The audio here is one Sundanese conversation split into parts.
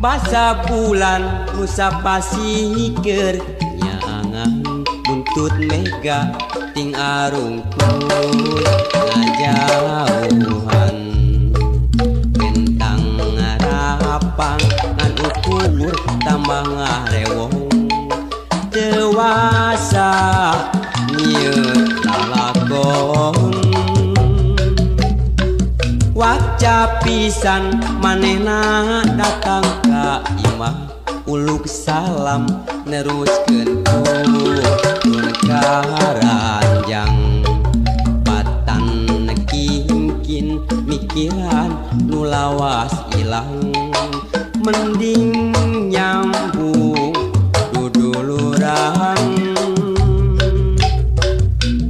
Basa bulan nusa pasikeun nyaangan buntut mega ting arungkul ngajauhan bentang ngarapang ngan ukur tambah ngarewong dewasa nyieun lalakon waca pisan manehna datang ka imah uluk salam neruskeun turun ka ranjang patan kingkin mikiran nu lawas ilang mending nyambung duduluran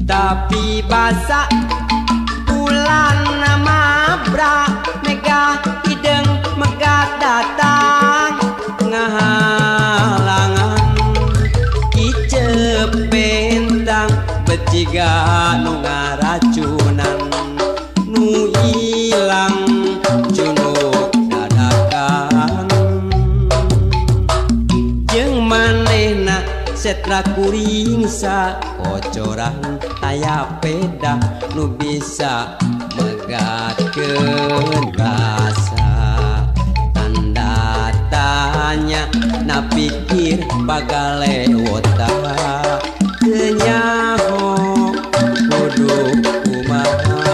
tapi basa bulan mabra mega hideng megat datang ngahalangan icep bentang beciga nu ngaracunan nu ilang junuk dadakan jeung manehna setra kuring sa kocoran aya peda nu bisa megatkeun rasa tanda tanya na pikir bagale wota teu nyaho kudu kumaha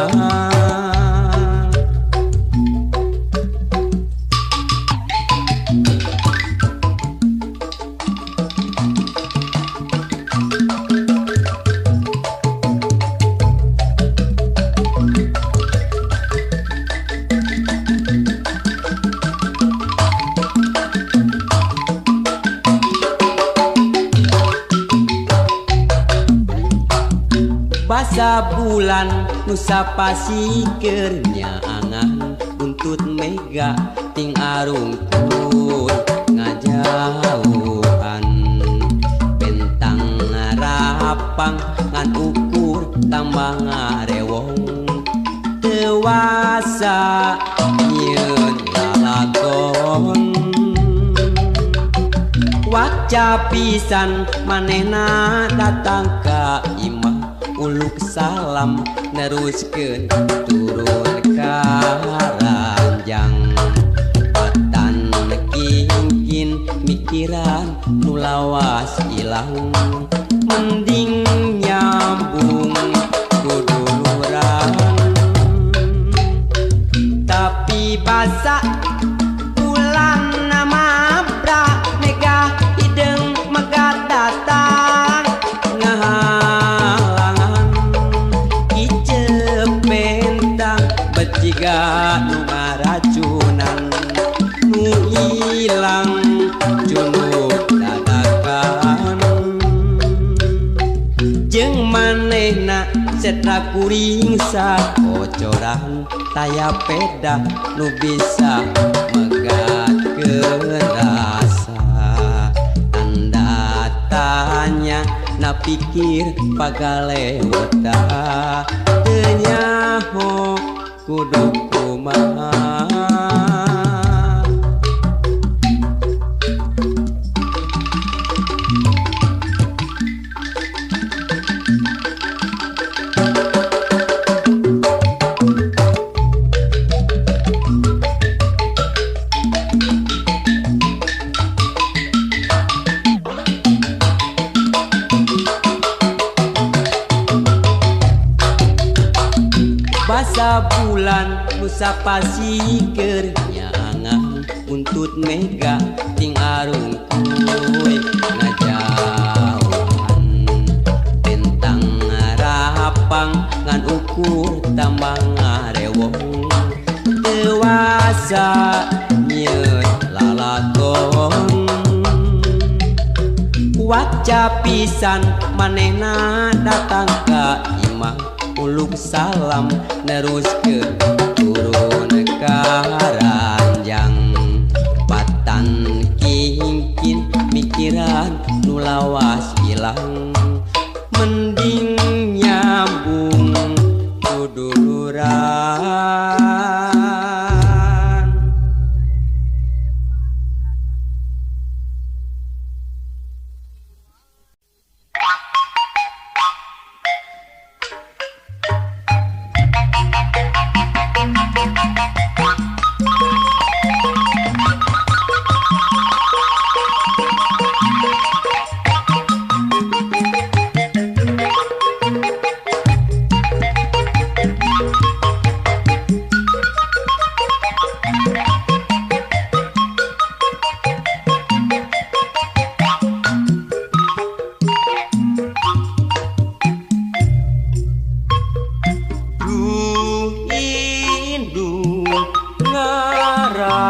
basa bulan nusa pasikeun nyaangan buntut mega ting arungkul ngajauhan bentang ngarapang ngan ukur tambah ngarewong dewasa nyieun lalakon waca pisan manehna datang ka imah uluk salam neruskeun turun ka ranjang patan kingkin mikiran nu lawas ilang mending nyambung duduluran tapi basa bulan mabra mega hideng megat datang beciga nu ngaracunan nu ilang junuk dadakan jeung manehna setra kuring sa kocoran taya peda nu bisa megatkeun rasa tanda tanya na pikir bagale wota teu nyaho kudu kumaha basa bulan nusa pasikeun nyaangan buntut mega ting arungkul ngajauhan bentang ngarapang ngan ukur tambah ngarewong dewasa nyieun lalakon waca pisan manehna datang ka imah uluk salam neruskeun turun ka ranjang patan kingkin mikiran nu lawas ilang mending nyambung duduluran.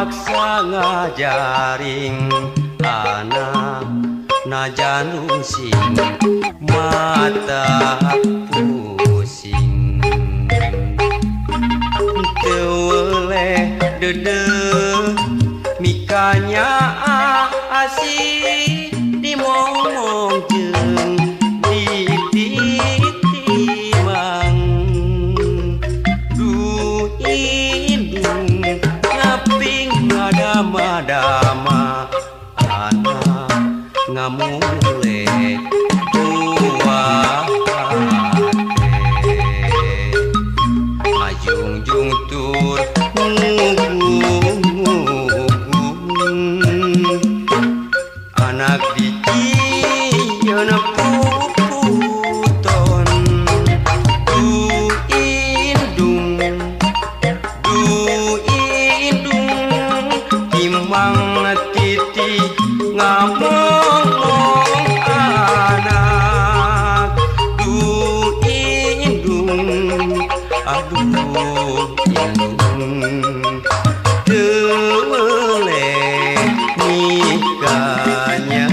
ngaraksa ngajaring anak najanung sing mata pusing teu dede mikanya asih dimomong jeung ditimang du indung ngaping ngadama-dama anak ngamule buah ngajungjung tur anak dicieun puputon du indung timang titi ngamong anak du indung aduh indung teu boleh nikahnya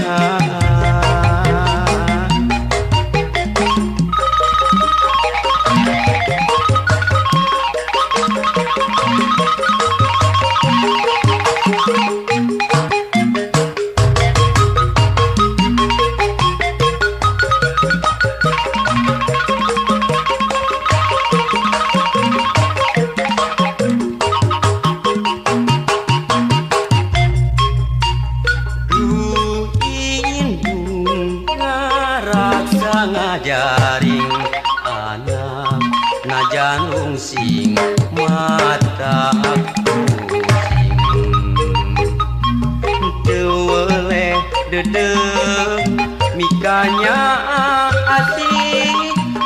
ngajaring anak najanung sing mata pusing teu weleh dede mikanya asih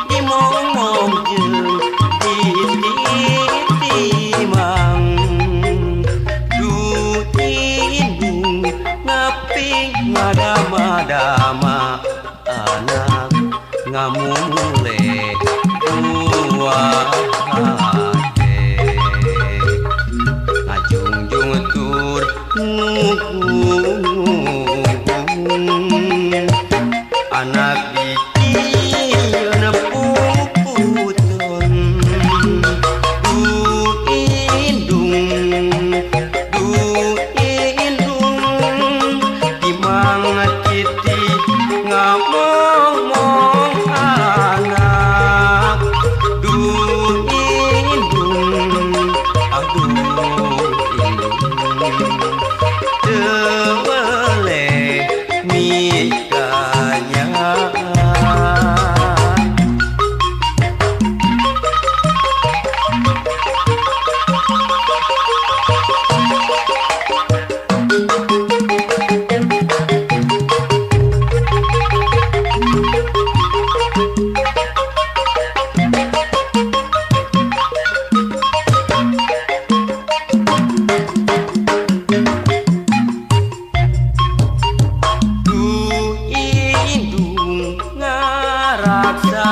dimomong jeung ditimang du indung ngaping ngadama-dama anak ngamule buah hate ngajungjung tur anak dicieun puputon du indung timang titi ngamong anak du indung aduh indung teu boleh mikanya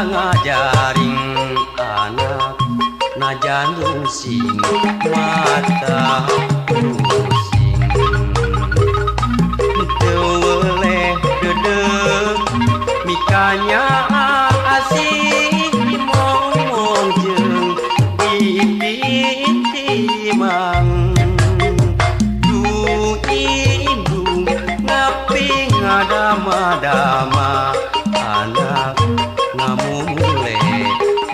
ngajaring anak najanung sing mata pusing teu weleh dede mikanya asih dimomong jeung ditimang du indung ngaping ngadama-dama anak ngamule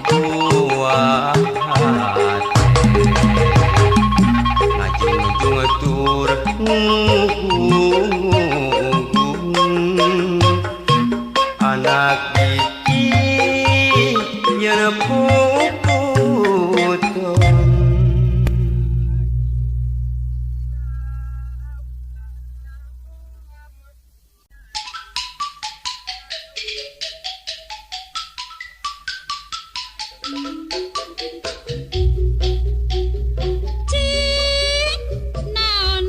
buah hate ngajungjung tur anak dicieun puputon Naon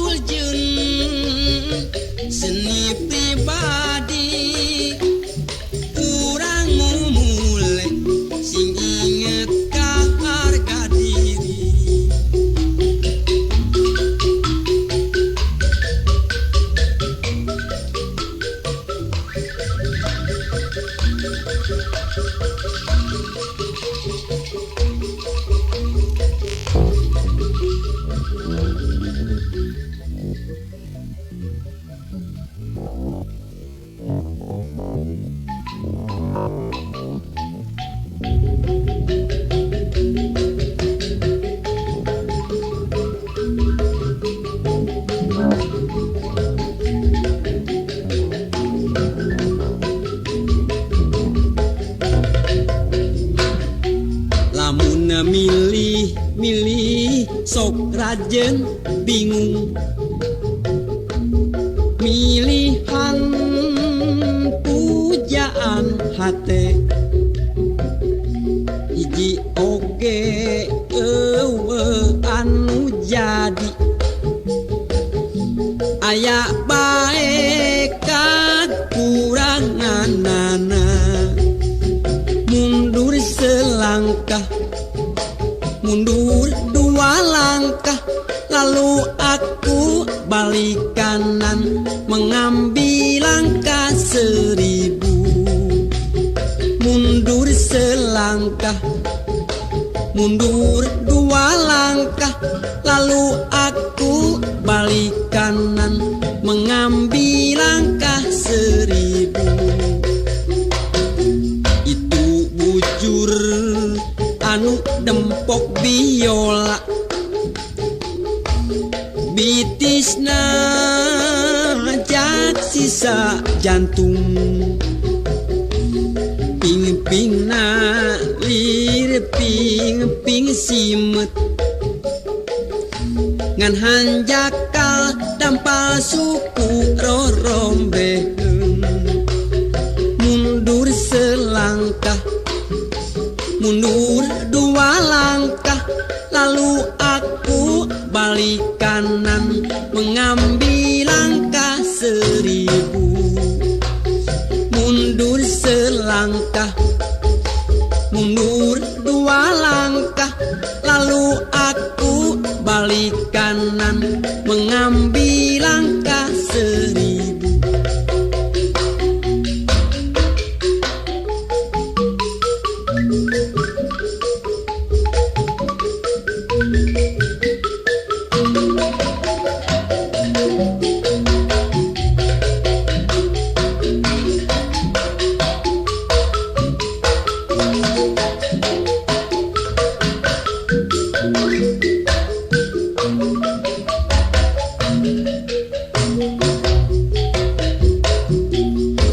terjun seni pribadi kurang mulai sing inget ka harga diri. Lamun milih sok rajen bingung milihan pujaan hate hiji oge anu jadi aya bae kakuranganana mundur selangkah mundur dua langkah lalu aku balik kanan mengambil langkah 1000 mundur selangkah mundur dua langkah lalu aku balik kanan mengambil langkah 1000. Itu bujur anu dempok biola bitisna jak sisa jantung ping-pingna lir ping simet ngan hanjakal dampal suku rorombeheun mundur selangkah mundur dua langkah lalu aku balik kanan mengambil langkah 1000 mundur selangkah mundur dua langkah lalu aku balik kanan mengambil langkah 1000.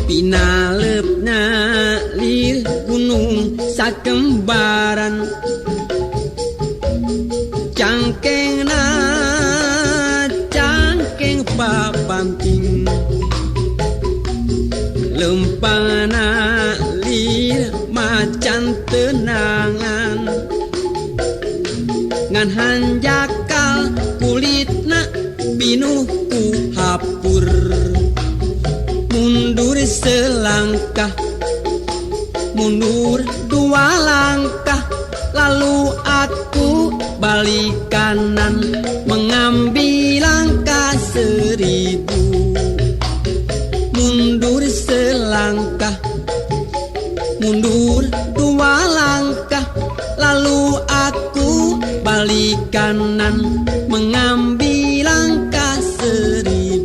Pinalepna lir gunung sakembaran cangkengna cangkeng papamping lempana lir macan tenangan ngan hanjakal kulitna pinuh ku hapur mundur selangkah mundur dua langkah lalu aku balik kanan mengambil langkah 1000 mundur selangkah mundur dua langkah lalu aku balik kanan mengambil langkah 1000.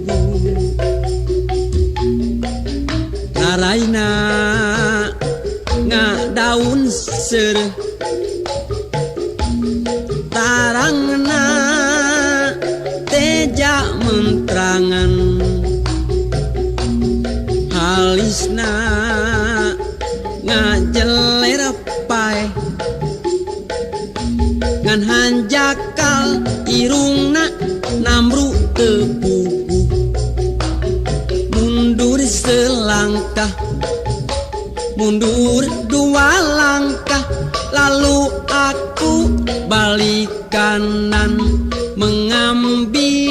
Raina ngadaun sereh tarangna teja mentrangan halisna ngajeler pae ngan hanjakal irungna namru tepuku mundur selangkah mundur dua langkah lalu aku balik kanan mengambil